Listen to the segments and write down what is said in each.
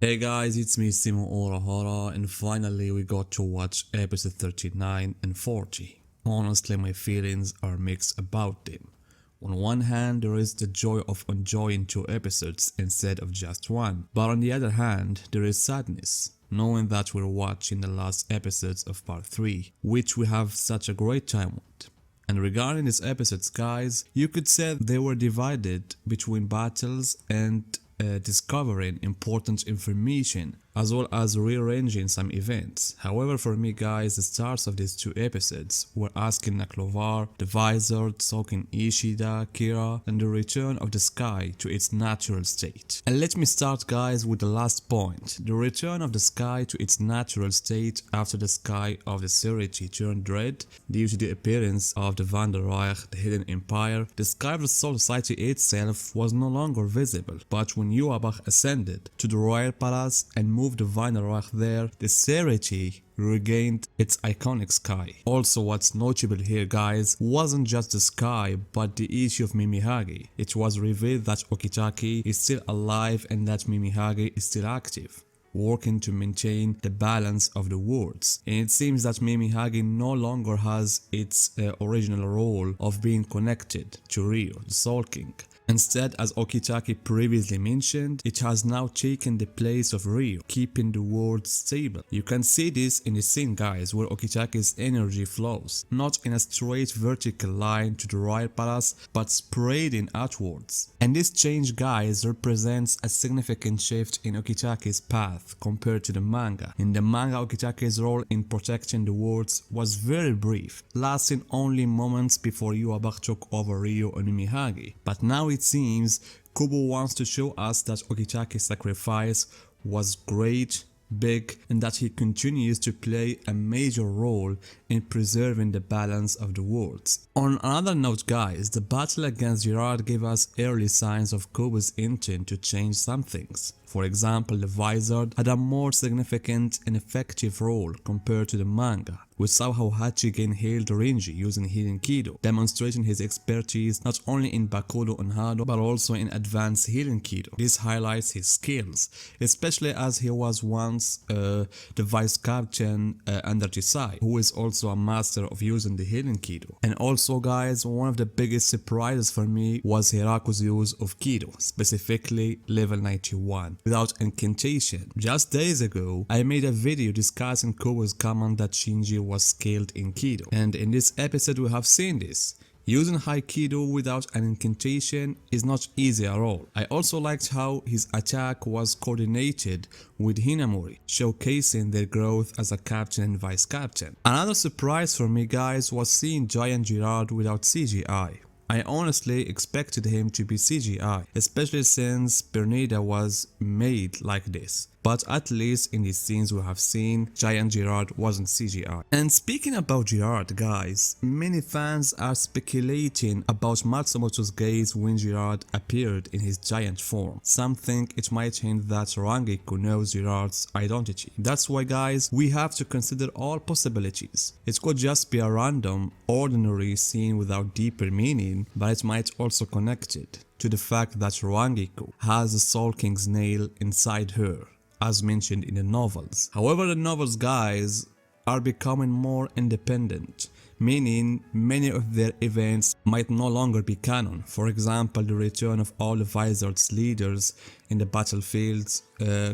Hey guys, it's me Simo Orahara and finally we got to watch episode 39 and 40. Honestly, my feelings are mixed about them. On one hand, there is the joy of enjoying two episodes instead of just one, but on the other hand, there is sadness, knowing that we're watching the last episodes of part 3, which we have such a great time with. And regarding these episodes, guys, you could say they were divided between battles and discovering important information as well as rearranging some events. However, for me guys, the stars of these two episodes were asking Naklovar, the Vizard, soaking Ishida, Kira, and the return of the sky to its natural state. And let me start guys with the last point, the return of the sky to its natural state after the sky of the Serenity turned red due to the appearance of the Van der Reich, the Hidden Empire. The sky of the Soul Society itself was no longer visible, but when Yhwach ascended to the royal palace and moved the Van der Reich there, the Serenity regained its iconic sky. Also, what's notable here guys wasn't just the sky but the issue of Mimihage. It was revealed that Okitake is still alive and that Mimihage is still active, working to maintain the balance of the worlds. And it seems that Mimihage no longer has its original role of being connected to Ryu, the Soul King. Instead, as Okitake previously mentioned, it has now taken the place of Ryu, keeping the world stable. You can see this in the scene guys, where Okitake's energy flows, not in a straight vertical line to the royal palace, but spreading outwards. And this change guys represents a significant shift in Okitake's path compared to the manga. In the manga, Okitake's role in protecting the worlds was very brief, lasting only moments before Yhwach took over Ryu and Mimihage. But now it seems Kubo wants to show us that Okitake's sacrifice was great, big, and that he continues to play a major role in preserving the balance of the worlds. On another note guys, the battle against Gerard gave us early signs of Kubo's intent to change some things. For example, the Vizard had a more significant and effective role compared to the manga. We saw how Hachigen hailed Renji using Hidden Kido, demonstrating his expertise not only in Bakudo and Hado but also in advanced Hidden Kido. This highlights his skills, especially as he was once the vice captain under Jisai, who is also a master of using the Hidden Kido. And also guys, one of the biggest surprises for me was Hiraku's use of Kido, specifically level 91. Without incantation. Just days ago, I made a video discussing Kubo's comment that Shinji was skilled in Kido, and in this episode we have seen this. Using high Kido without an incantation is not easy at all. I also liked how his attack was coordinated with Hinamori, showcasing their growth as a captain and vice captain. Another surprise for me guys was seeing Giant Gerard without CGI. I honestly expected him to be CGI, especially since Bernida was made like this. But at least in these scenes we have seen, Giant Gerard wasn't CGI. And speaking about Gerard guys, many fans are speculating about Matsumoto's gaze when Gerard appeared in his giant form. Some think it might hint that Rangiku knows Gerard's identity. That's why guys, we have to consider all possibilities. It could just be a random, ordinary scene without deeper meaning, but it might also connect it to the fact that Rangiku has the Soul King's nail inside her, as mentioned in the novels. However, the novels guys are becoming more independent, meaning many of their events might no longer be canon. For example, the return of all the Vizard's leaders in the battlefields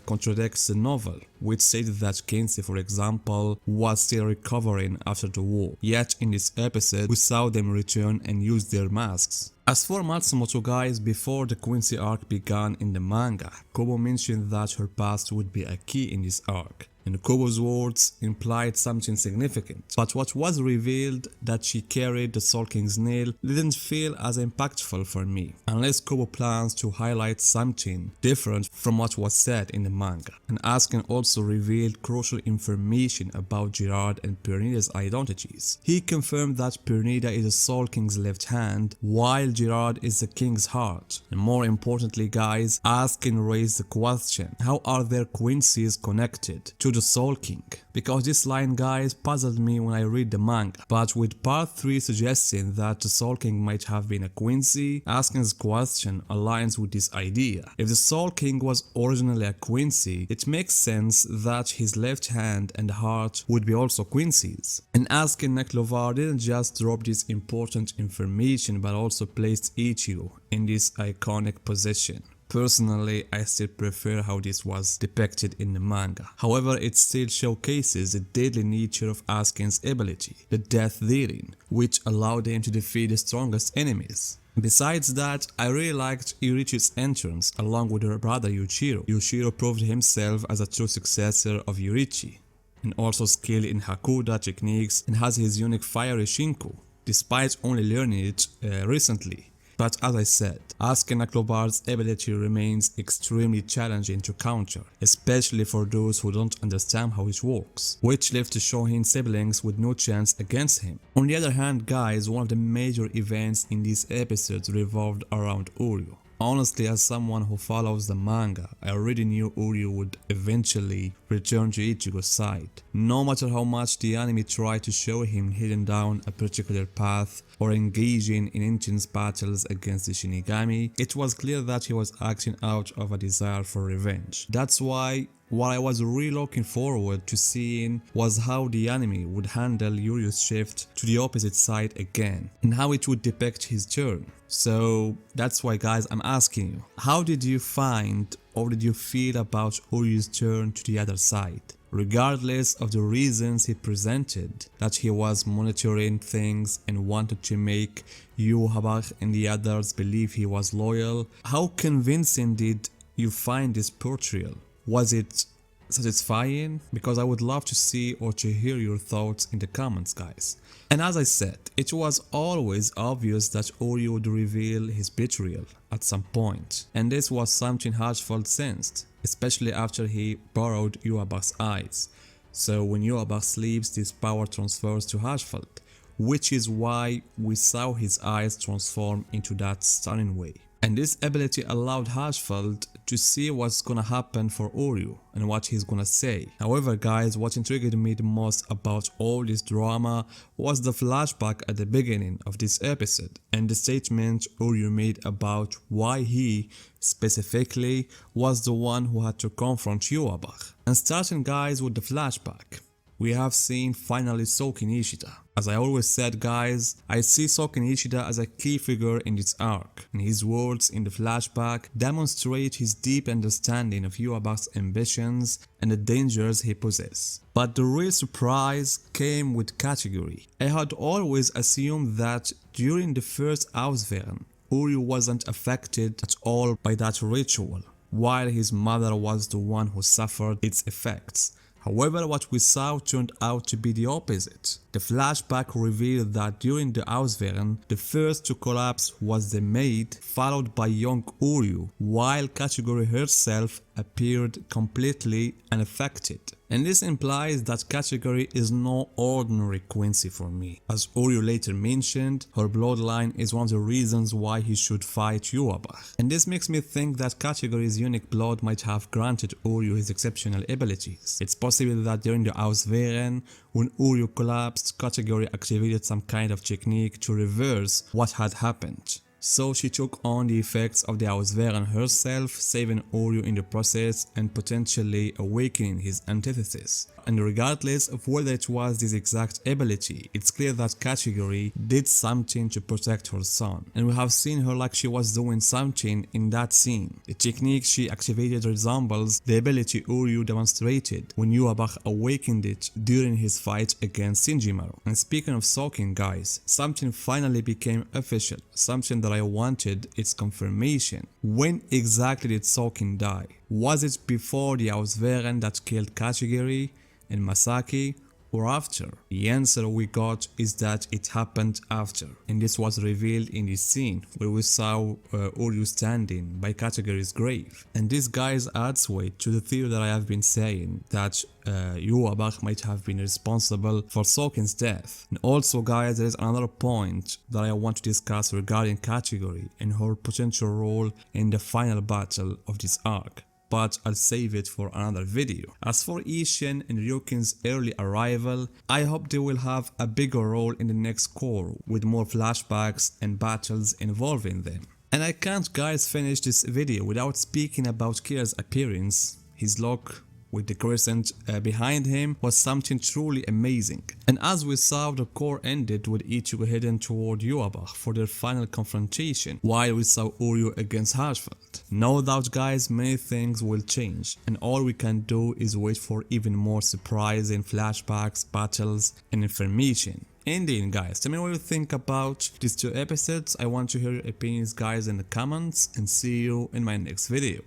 contradicts the novel, which stated that Kensei, for example, was still recovering after the war. Yet in this episode, we saw them return and use their masks. As for Matsumoto guys, before the Quincy arc began in the manga, Kubo mentioned that her past would be a key in this arc. And Kubo's words implied something significant, but what was revealed, that she carried the Soul King's nail, didn't feel as impactful for me, unless Kubo plans to highlight something different from what was said in the manga. And Asken also revealed crucial information about Gerard and Pernida's identities. He confirmed that Pernida is the Soul King's left hand, while Gerard is the King's heart. And more importantly guys, Asken raised the question, how are their Quincy's connected to the Soul King, because this line, guys, puzzled me when I read the manga, but with part 3 suggesting that the Soul King might have been a Quincy, Asuka's question aligns with this idea. If the Soul King was originally a Quincy, it makes sense that his left hand and heart would be also Quincy's. And Asuka and Neklovar didn't just drop this important information but also placed Ichigo in this iconic position. Personally, I still prefer how this was depicted in the manga. However, it still showcases the deadly nature of Asuka's ability, the death dealing, which allowed him to defeat the strongest enemies. Besides that, I really liked Yurichi's entrance along with her brother Yuichiro. Yuichiro proved himself as a true successor of Yurichi, and also skilled in Hakuda techniques and has his unique fiery Shinku, despite only learning it recently. But as I said, Asuka Neklovar's ability remains extremely challenging to counter, especially for those who don't understand how it works, which left the Shohin's siblings with no chance against him. On the other hand, guys, one of the major events in these episodes revolved around Uryu. Honestly, as someone who follows the manga, I already knew Uryu would eventually return to Ichigo's side. No matter how much the anime tried to show him heading down a particular path or engaging in intense battles against the Shinigami, it was clear that he was acting out of a desire for revenge. That's why what I was really looking forward to seeing was how the anime would handle Uryu's shift to the opposite side again, and how it would depict his turn. So that's why, guys, I'm asking you, how did you find or did you feel about Uryu's turn to the other side? Regardless of the reasons he presented, that he was monitoring things and wanted to make Yhwach and the others believe he was loyal, how convincing did you find this portrayal? Was it satisfying? Because I would love to see or to hear your thoughts in the comments, guys. And as I said, it was always obvious that Uryu would reveal his betrayal at some point, and this was something Haschfeld sensed, especially after he borrowed Yhwach's eyes. So when Yhwach sleeps, this power transfers to Haschfeld, which is why we saw his eyes transform into that stunning way. And this ability allowed Haschfeld to see what's gonna happen for Uryu and what he's gonna say. However, guys, what intrigued me the most about all this drama was the flashback at the beginning of this episode and the statement Uryu made about why he, specifically, was the one who had to confront Yhwach. And starting, guys, with the flashback, we have seen finally Soken Ishida. As I always said, guys, I see Soken Ishida as a key figure in this arc, and his words in the flashback demonstrate his deep understanding of Yhwach's ambitions and the dangers he possesses. But the real surprise came with Category. I had always assumed that during the first Auswehren, Uryu wasn't affected at all by that ritual, while his mother was the one who suffered its effects. However, what we saw turned out to be the opposite. The flashback revealed that during the Auswehren, the first to collapse was the maid, followed by young Uryu, while Category herself appeared completely unaffected. And this implies that Category is no ordinary Quincy for me. As Uryu later mentioned, her bloodline is one of the reasons why he should fight Yhwach. And this makes me think that Category's unique blood might have granted Uryu his exceptional abilities. It's possible that during the Auswehren, when Uryu collapsed, Category activated some kind of technique to reverse what had happened. So she took on the effects of the Auswehren herself, saving Uryu in the process and potentially awakening his antithesis. And regardless of whether it was this exact ability, it's clear that Category did something to protect her son. And we have seen her like she was doing something in that scene. The technique she activated resembles the ability Uryu demonstrated when Yhwach awakened it during his fight against Shinjimaru. And speaking of Soken, guys, something finally became official, something that I wanted its confirmation. When exactly did Soken die? Was it before the Auswehren that killed Category and Masaki, or after? The answer we got is that it happened after, and this was revealed in this scene where we saw Uryu standing by Category's grave. And this, guys, adds weight to the theory that I have been saying, that Yhwach might have been responsible for Soken's death. And also, guys, there is another point that I want to discuss regarding Category and her potential role in the final battle of this arc. but I'll save it for another video. As for Ishin and Ryukin's early arrival, I hope they will have a bigger role in the next core with more flashbacks and battles involving them. And I can't guys finish this video without speaking about Kira's appearance. His look with the crescent behind him was something truly amazing. And as we saw, the core ended with Ichigo heading toward Yhwach for their final confrontation, while we saw Uryu against Hirschfeld. No doubt guys, many things will change, and all we can do is wait for even more surprising flashbacks, battles, and information. Indeed guys, tell me what you think about these two episodes. I want to hear your opinions guys in the comments, and see you in my next video.